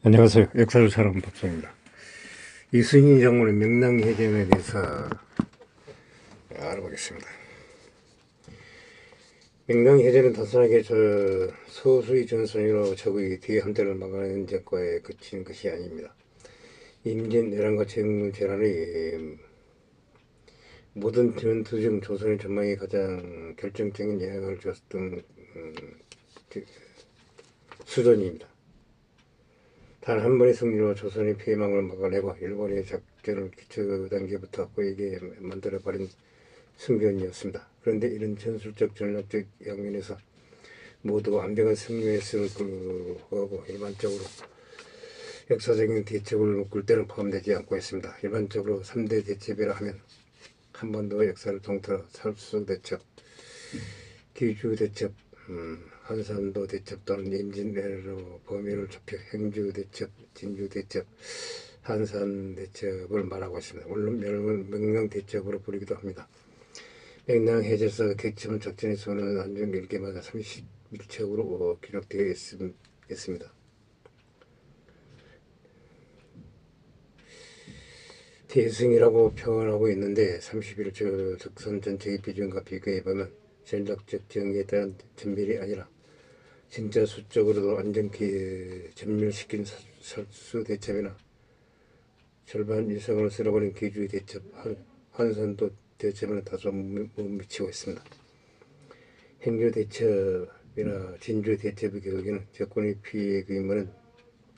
안녕하세요. 역사를 사는 박사입니다. 이순희 장군의 명랑해전에 대해서 알아보겠습니다. 명랑해전은 단순하게 소수의 전선으로 적의 뒤에 함대를 막아내는 전과에 그친 것이 아닙니다. 임진왜란과 정무재란의 모든 전투 중 조선의 전망에 가장 결정적인 영향을 주었던 수전입니다. 단 한 번의 승리로 조선의 피해망을 막아내고 일본의 작전을 기초 단계부터 보이게 만들어버린 승전이었습니다. 그런데 이런 전술적 전략적 양면에서 모두 완벽한 승리했음을 불구하고 일반적으로 역사적인 대첩을 묶을 때는 포함되지 않고 있습니다. 일반적으로 3대 대첩이라 하면 한반도 역사를 통틀어 살수 대첩, 기주 대첩, 한산도 대첩 또는 임진왜란으로 범위를 좁혀 행주 대첩, 진주 대첩, 한산 대첩을 말하고 있습니다. 물론 명령 대첩으로 부르기도 합니다. 명랑해제서 객침 작전의 수는 안중 1개마다 31척으로 기록되어 있습니다. 대승이라고 표현하고 있는데 31척 적선 전체의 비중과 비교해보면 전략적 정의에 대한 전멸이 아니라 진짜 수적으로도 완전히 전멸시킨 설수 대첩이나 절반 이상을 쓸어버린 기주의 대첩, 한산도 대첩에는 다소 못 미치고 있습니다. 행주 대첩이나 진주 대첩의 경우에는 적군의 피해 규모는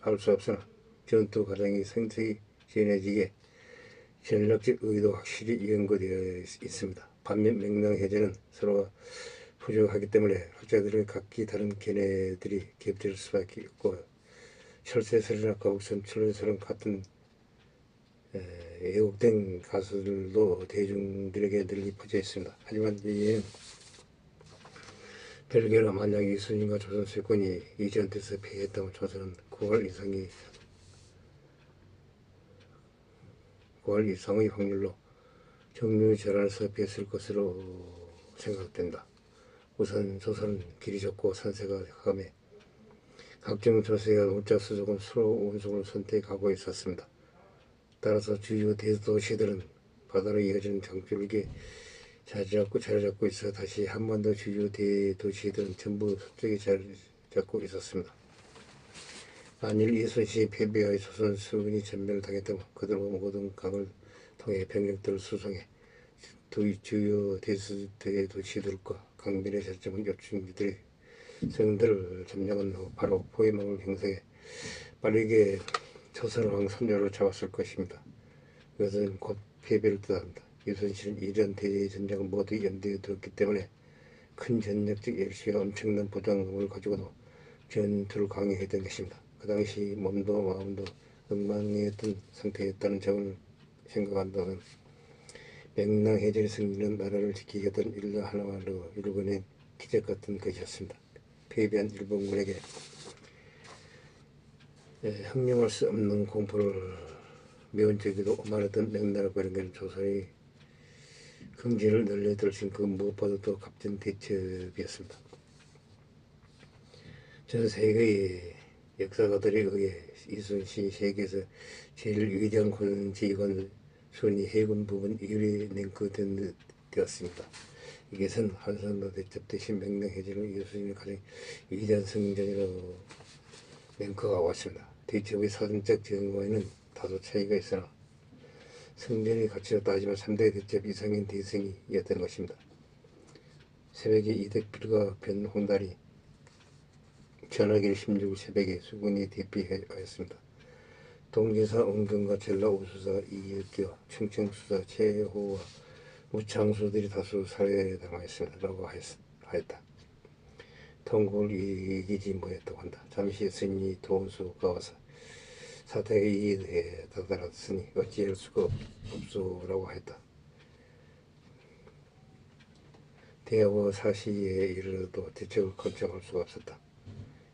알 수 없으나 전투 과정이 성적이 진해지게 전략적 의도 확실히 연구되어 있습니다. 반면 명랑해제는 서로가 부족하기 때문에 학자들은 각기 다른 견해들이 겹칠 수밖에 없고 철새설이나 거북선, 철새설은 같은 왜곡된 가설도 대중들에게 널리 퍼져 있습니다. 하지만 이는 별개로 만약 이순신과 조선 세권이 이 전투에서 패했다면 조선은 9월 이상의 확률로 정류재란에서 패했을 것으로 생각된다. 우선 조선은 길이 좁고 산세가 험해 각종 조세가 울작수족은 수로 운송을 선택하고 있었습니다. 따라서 주요 대도시들은 바다로 이어지는 장줄기에 자리 잡고 있어 다시 한반도 주요 대도시들은 전부 서쪽에 자리 잡고 있었습니다. 만일 이순신이 패배하여 조선 수군이 전멸당했다면 그들은 모든 강을 통해 병력들을 수송해 주요 대도시들과 강변에 자리 잡은 요충지들의 성들을 점령한 후 바로 포위망을 형성해 빠르게 조선왕 선조를 잡았을 것입니다. 이것은 곧 패배를 뜻합니다. 이순신은 이런 대전쟁을 모두 염두에 두었기 때문에 큰 전략적 열시와 엄청난 보장을 가지고도 전투를 강행했던 것입니다. 그 당시 몸도 마음도 엉망이었던 상태였다는 점을 생각한다면 명랑해제의 승리는 나라를 지키겠다는 일로 하나로 일본의 기적 같은 것이었습니다. 패배한 일본군에게 형용할 수 없는 공포를 매운적이도 오만했던 명나라 권력은 조선의 긍지를 늘려들신 그 무엇보다도 더 값진 대첩이었습니다. 전 세계의 역사가들에 의해 이순신이 세계에서 제일 위대한 군지관 순위 해군 부분 1위 랭크되었습니다. 이것은 한산도 대첩 대신 명랑해제는 이순신의 가장 위대한 승전이라고 랭크가 왔습니다. 대첩의 사전적 정과에는 다소 차이가 있으나 승전의 가치로 따지면 3대 대첩 이상인 대승이었던 것입니다. 새벽에 이덕필과 변홍달이 전하길 16일 새벽에 수군이 대피하였습니다. 동지사 은경과 전라 우수사 이혁기와 충청수사 최호와 무창수들이 다수 살해당하였습니다. 라고 하였다. 통곡을 이기지 못했다고 한다. 잠시 스님이 도수가 와서 사태가 이해에 다다랐으니 어찌할 수가 없소라고 했다. 대하고 사시에 이르러도 대책을 걱정할 수가 없었다.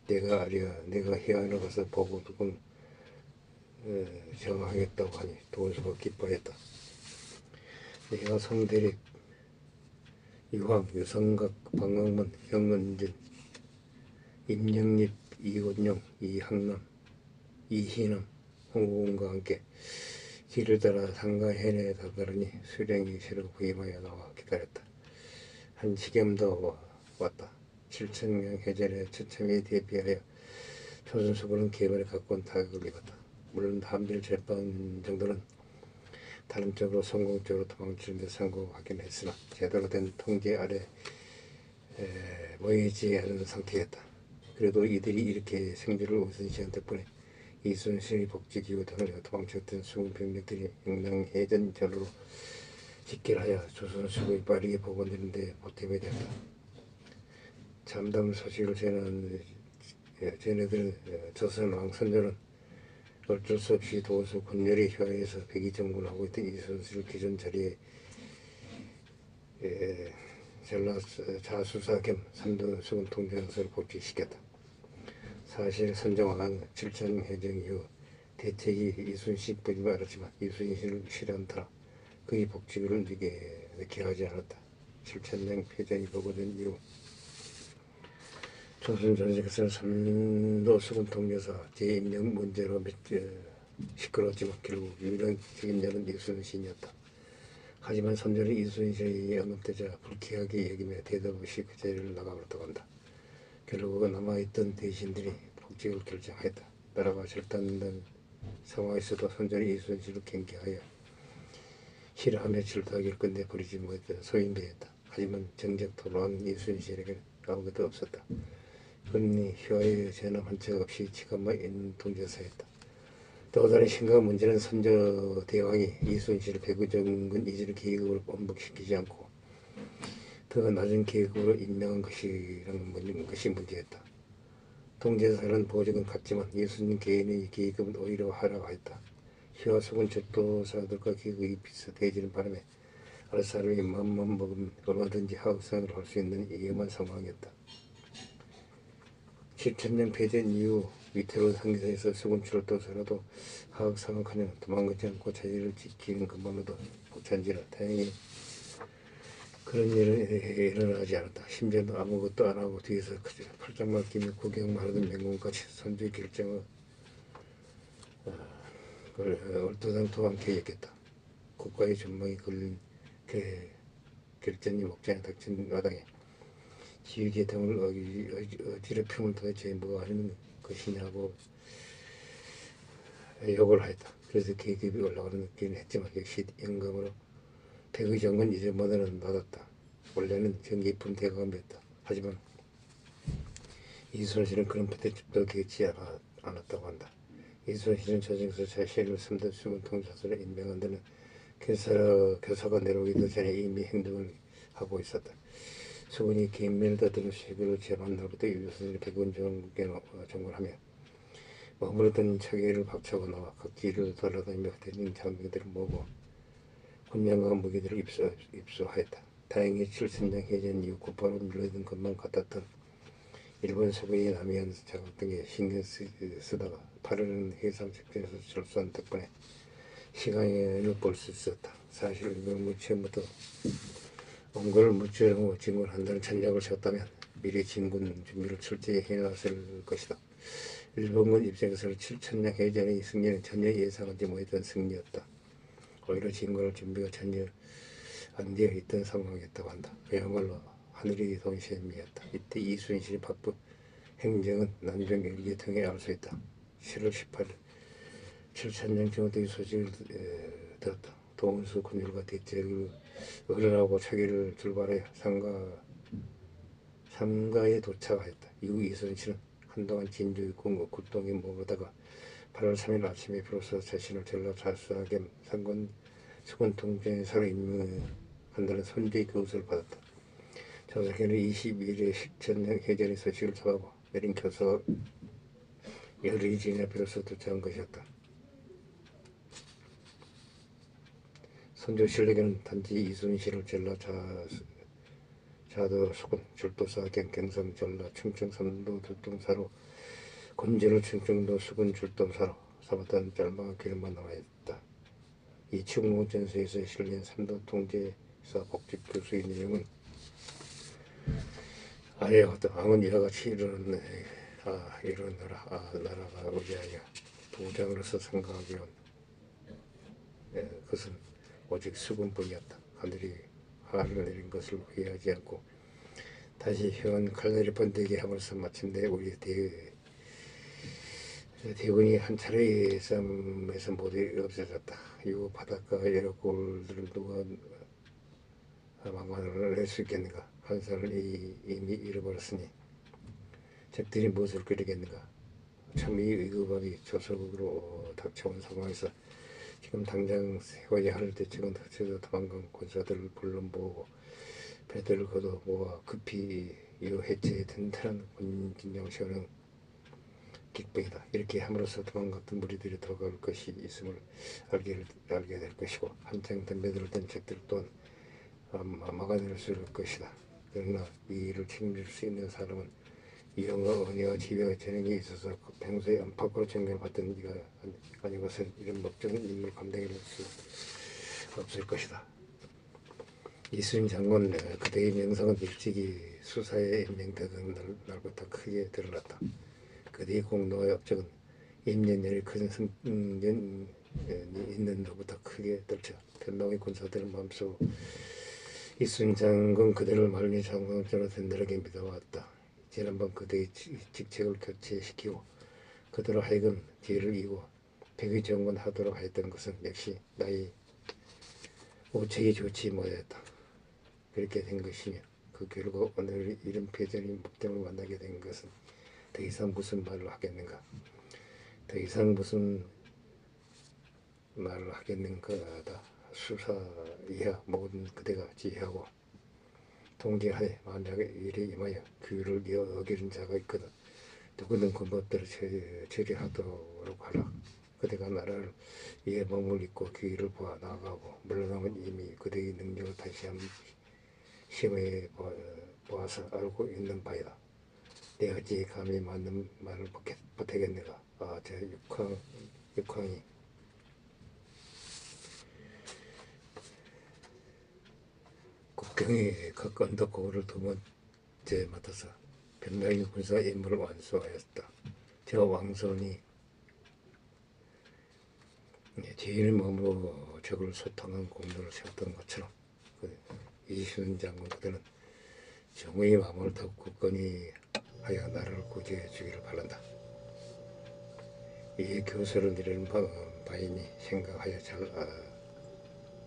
내가 해안에 가서 보고 누군 정하겠다고 하니 도수가 기뻐했다. 내가 성대립, 이황, 유성각, 방학문, 형은진, 임영립, 이원용, 이항남, 이희남, 홍구군과 함께 길을 따라 상가현에 다다르니 수령이 새로 부임하여 나와 기다렸다. 한 지겸 더 왔다. 7천명 해전의 처참에 대비하여 조선수군은 계벌에 가까운 타격을 입었다. 물론 한별 절반 정도는 다른 쪽으로 성공적으로 도망치는 데 성공하긴 했으나 제대로 된 통제 아래 모이지 않은 상태였다. 그래도 이들이 이렇게 생존을 우선시한 덕분에 이순신의 복지기구 등을 도망쳤던 수군 병력들이 영랑해전 전으로 직결하여 조선수군이 빠르게 복원되는 데 보탬이 되었다. 참담 소식을 전해들 조선왕 선조는 어쩔 수 없이 도수 군렬의 휘하에서 백의정군하고 있던 이순신을 기존 자리에 전라 자수사 겸 삼도 수군 통장서를 복직시켰다. 사실 선조왕은 칠천해전 이후 대책이 이순신뿐임을 알았지만 이순신을 싫어한 터라 그의 복직을 늦게 하지 않았다. 칠천령 패전이 보고된 이후 조선 전쟁에서는 삼도 수군 통제사 재임령 문제로 시끄러웠지만 결국 유일한 책임자는 이순신이었다. 하지만 선조는 이순신이 언급되자 불쾌하게 여기며 대답 없이 그 자리를 나가버렸다고 한다. 결국은 남아있던 대신들이 복직을 결정하였다. 나라가 절단된 상황에서도 선조는 이순신을 경계하여 싫어하며 질투하기를 끝내 버리지 못했던 소인배였다. 하지만 정작 돌아온 이순신에게는 아무것도 없었다. 그러니 휘하의 전함 한 척 없이 지갑만 있는 통제사였다. 또 다른 심각한 문제는 선조 대왕이 이순신을 백의정군 이전 계급으로 번복시키지 않고 더 낮은 계급으로 임명한 것이라는 것이 문제였다. 통제사는 보직은 같지만 이순신 개인의 계급은 오히려 하락하였다. 휘하 수군 적도사들과 계급이 비슷해지는 바람에 알 사람이 마음만 먹으면 얼마든지 하극상을 할 수 있는 위험한 상황이었다. 7천년 패전 이후 위태로운 상태에서 수군 출도서라도 하극상은커녕 도망가지 않고 자리를 지키는 것만으로도 벅찬지라 다행히 그런 일은 일어나지 않았다. 심지어 아무것도 안 하고 뒤에서 팔짱만 끼며 구경만 하던 맹공까지 선조의 결정을 얼토당토하게 했겠다. 국가의 전망이 걸린 결전이 목전에 닥친 마당에 지휘계통을 어지럽힘을 도대체 뭐 하는 것이냐고 욕을 하였다. 그래서 계급이 올라가는 느낌은 했지만 역시 영감으로 백의정은 이전보다는 낮았다. 원래는 정기품 대감이었다. 하지만 이순신은 그런 부대집도 겪지 않았다고 한다. 이순신은 조정에서 자신을 삼도 수군 통사서로 임명한 데는 교사가 내려오기도 전에 이미 행동을 하고 있었다. 수군이 개인면을 떠드는 시기로 제만 날부터 이순신을 백원 정군하며 머무르던 차기를 박차고 나와 각지를 돌아다니며 대중 장병들을 모으고 군량과 무기들을 입수하였다. 다행히 칠천장 해전 이후 곧바로 밀려든 것만 같았던 일본 수군이 남해안 작업 등에 신경 쓰다가 8월 해상 작전에서 철수한 덕분에 시간을 볼 수 있었다. 사실 일본은 처음부터 원고를 무찌르고 진군한다는 전략을 세웠다면 미리 진군 준비를 철저히 해놨을 것이다. 일본군 입장에서는 7천년 해전의 승리는 전혀 예상하지 못했던 승리였다. 오히려 진군할 준비가 전혀 안 되어 있던 상황이었다고 한다. 그야말로 하늘이 동시에미였다. 이때 이순신의 바쁜 행정은 난정 일기에 통해 알 수 있다. 7월 18일 7천년 정도의 소식을 들었다. 동원수 군율과 대책을 어른하고 차기를 출발하여 삼가에 도착하였다. 이후 이순신은 한동안 진주의 굴동에 머무르다가 8월 3일 아침에 비로소 자신을 전라 자수사 겸 상권 수군 통제사로 임명한다는 선조의 교수를 받았다. 조선에는 22일에 10천년 해전의 소식을 접하고 내린 교수가 열흘이 지나 비로소 도착한 것이었다. 선조 실록에는 단지 이순신을 전라 자도 수군 줄도사 겸 경상 전라 충청 삼도 줄동사로 군제로 충청도 수군 줄도사로 삼았다는 짤막한 기록만 나와있다. 이 충무전서에서 실린 삼도 통제사 복직 교수의 내용은 아래와 같다. 왕은 이와 같이 일어나라. 나라가 의지하여 도장으로서 생각하기론 그것은 오직 수군뿐이었다. 하늘이 화를 내린 것을 후회하지 않고 다시 회원 칼날이 번데게 함으로써 마침내 우리 대군이 한 차례의 싸움에서 모두 없어졌다. 이후 바닷가 여러 골들을 누가 망관을 낼 수 있겠는가. 환상을 이미 잃어버렸으니 적들이 무엇을 끓이겠는가. 참 이 위급함이 조속으로 닥쳐온 상황에서 지금 당장 세워야 할 대책은 흩어져 도망간 군사들을 불러 모으고 배들을 걷어 모아 급히 이후 해체에 튼튼한 군진영 세우는 기병이다. 이렇게 함으로써 도망갔던 무리들이 돌아갈 것이 있음을 알게 될 것이고 한창 덤벼들던 적들 또한 막아낼 수 있을 것이다. 그러나 이 일을 책임질 수 있는 사람은 이영과 은혜와 지혜와 재능이 있어서 평소에 안팎으로 존경받던 네가 아니고선 이런 목적인 임무를 감당해낼 수 없을 것이다. 이순 장군 그대의 명성은 일찍이 수사에 임명되던 날부터 크게 드러났다. 그대의 공로와 업적은 임년열이 큰 승년이 있는 날부터 크게 떨쳐 변방의 군사들 마음속 이순 장군 그대를 말미 장군으로 든든하게 믿어왔다. 지난번 그대의 직책을 교체시키고 그대로 하여금 뒤를 이고 백의 정권 하도록 하였던 것은 역시 나의 오책이 좋지 못했다. 그렇게 된 것이며 그 결과 오늘 이런 패전의 목적을 만나게 된 것은 더 이상 무슨 말을 하겠는가. 더 이상 무슨 말을 하겠는가다. 수사 이하 모든 그대가 지혜하고 통제하에 만약에 일에 임하여 규율을 어기는 자가 있거든 누구든 그 법대로 처리하도록 하라. 그대가 나라를 이에 몸을 입고 규율을 보아 나아가고 물러나면 이미 그대의 능력을 다시 한번 시험해 보아서 알고 있는 바이다. 내가 어찌 감히 맞는 말을 보태겠는가. 저 육황이 국경의 각 언덕고를 두 번째 맡아서 변명의 군사 임무를 완수하였다. 저 왕손이 제일 몸으로 적을 소탕한 공로를 세웠던 것처럼 이순 장군 그대는 정의의 마음을 더욱 굳건히 하여 나라를 구제해 주기를 바란다. 이 교서를 내리는 바이니 생각하여 잘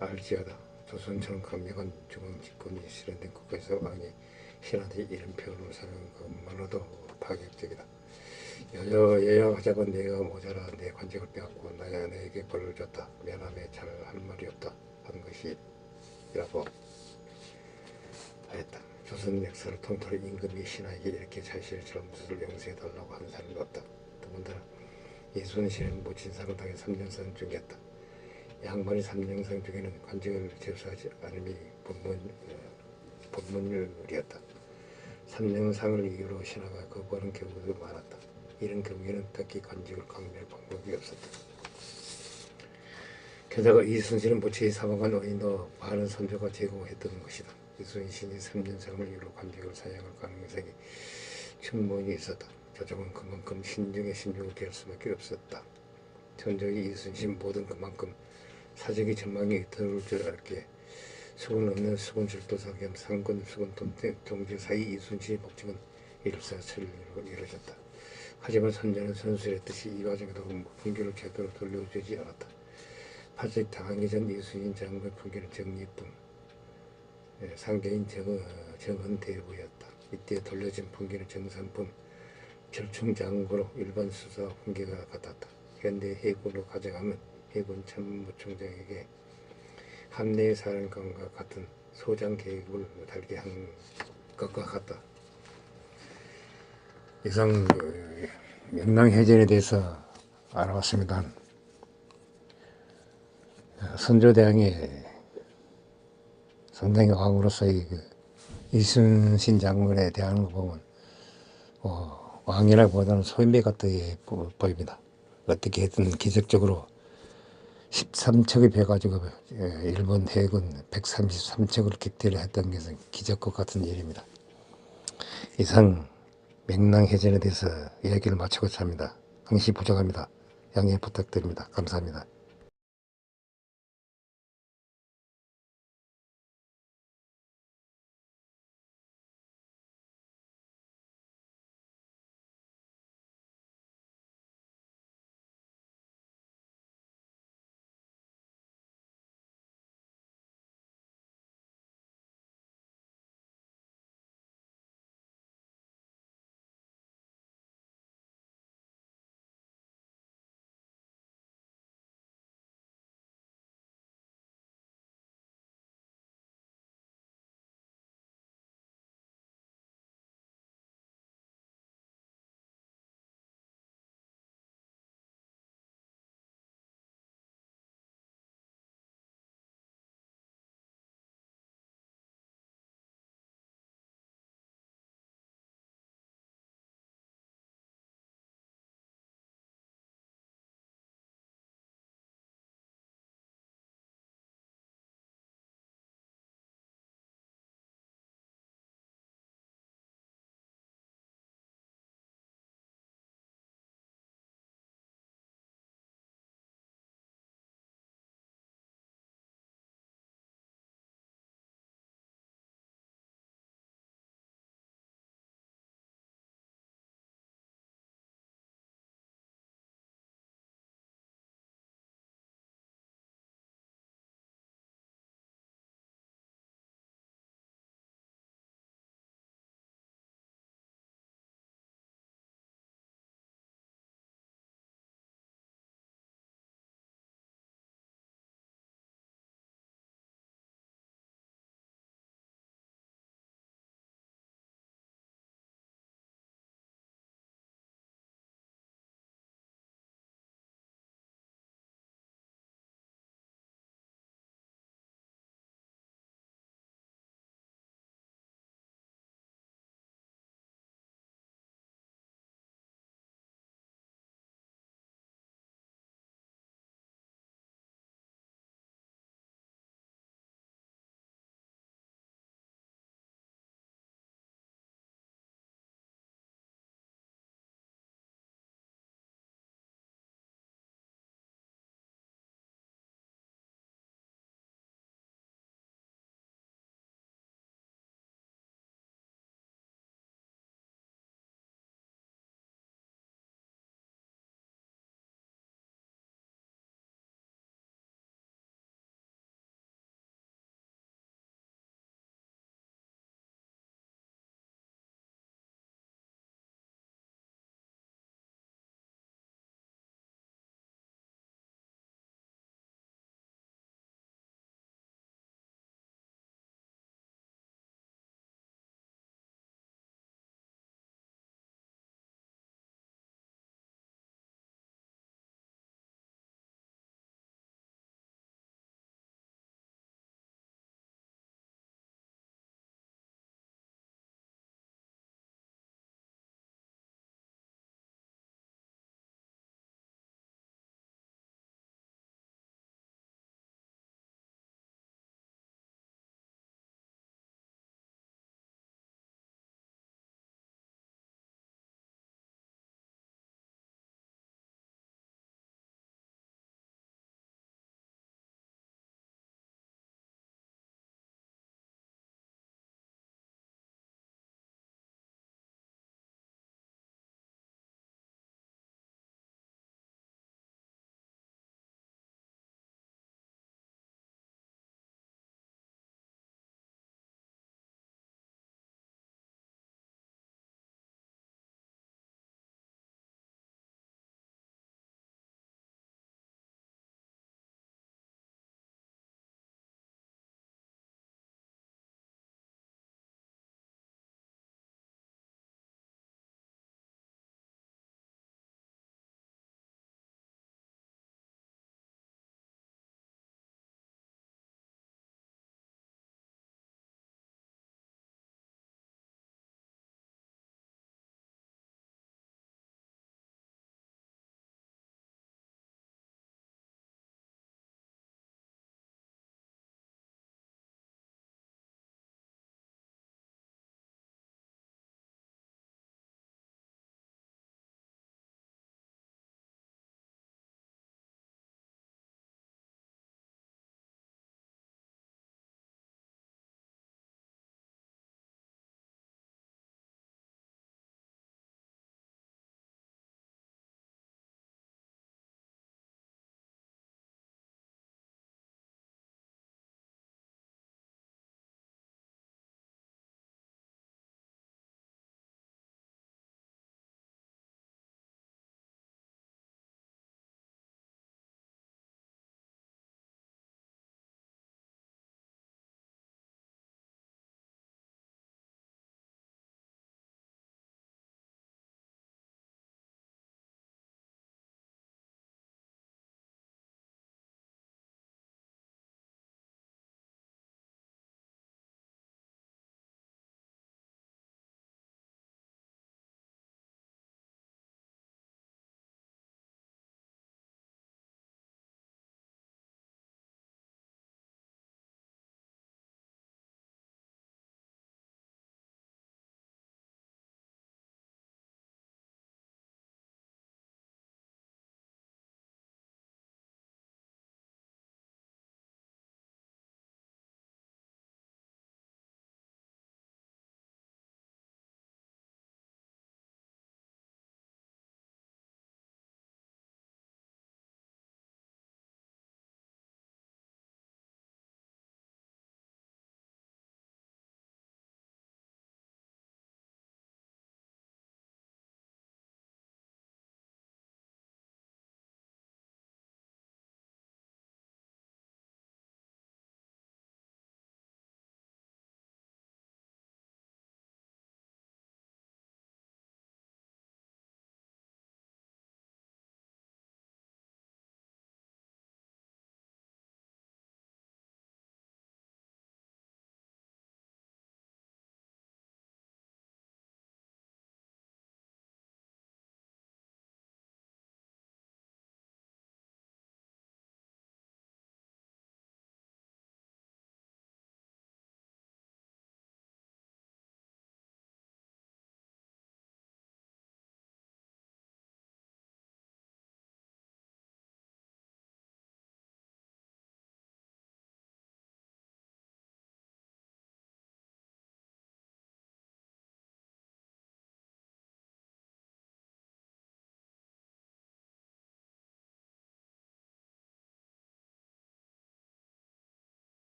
알지어다. 조선처럼 강력한 중앙집권이 실현된 국가에서 왕이 신하들이 이런 표현을 사는 것만으로도 파격적이다. 여야하자건 내가 모자라 내 관직을 빼앗고 나에게 벌을 줬다. 미안함에 잘 할 말이 없다 하는 것이라고 하였다. 조선 역사를 통틀어 임금이 신하에게 이렇게 자신의 잘못을 용서해달라고 하는 사람이 없다. 더군다나 이순신은 모친상을 당해 3년상 중이었다. 양반이 3년상 중에는 관직을 제수하지 않음이 본문율이었다. 3년상을 이유로 신하가 거부하는 경우도 많았다. 이런 경우에는 특히 관직을 강요할 방법이 없었다. 게다가 이순신은 모친이 사망한 원인도 많은 선조가 제공했던 것이다. 이순신이 3년상을 이유로 관직을 사양할 가능성이 충분히 있었다. 조정은 그만큼 신중에 신중을 기할 수밖에 없었다. 전적이 이순신 모든 그만큼 사적인 전망이 이토록 줄 알게 수군 없는 수군 절도사 겸 상군 수군 동지 사이 이순신의 복직은 일사천리로 이루어졌다. 하지만 선조는 선술했듯이 이 과정에도 풍기를 제대로 돌려주지 않았다. 파직 당하기 전 이순신 장군의 풍기는 정리뿐 상계인 정헌대부였다. 이때 돌려진 풍기는 정산품 절충장구로 일반 수사 풍기가 같았다. 현대 해군으로 가정하면 해군 참모총장에게 함내의 사령관과 같은 소장 계획을 달게 한 것과 같다. 이상 명랑해전에 대해서 알아봤습니다. 선조대왕의 상당히 왕으로서의 이순신 장군에 대한 거 보면 왕이라기보다는 소인배 같은 보입니다. 어떻게 했든 기적적으로 13척의 배 가지고 일본 해군 133척을 격퇴를 했던 것은 기적과 같은 일입니다. 이상 명랑해전에 대해서 이야기를 마치고자 합니다. 항시 부족합니다. 양해 부탁드립니다. 감사합니다.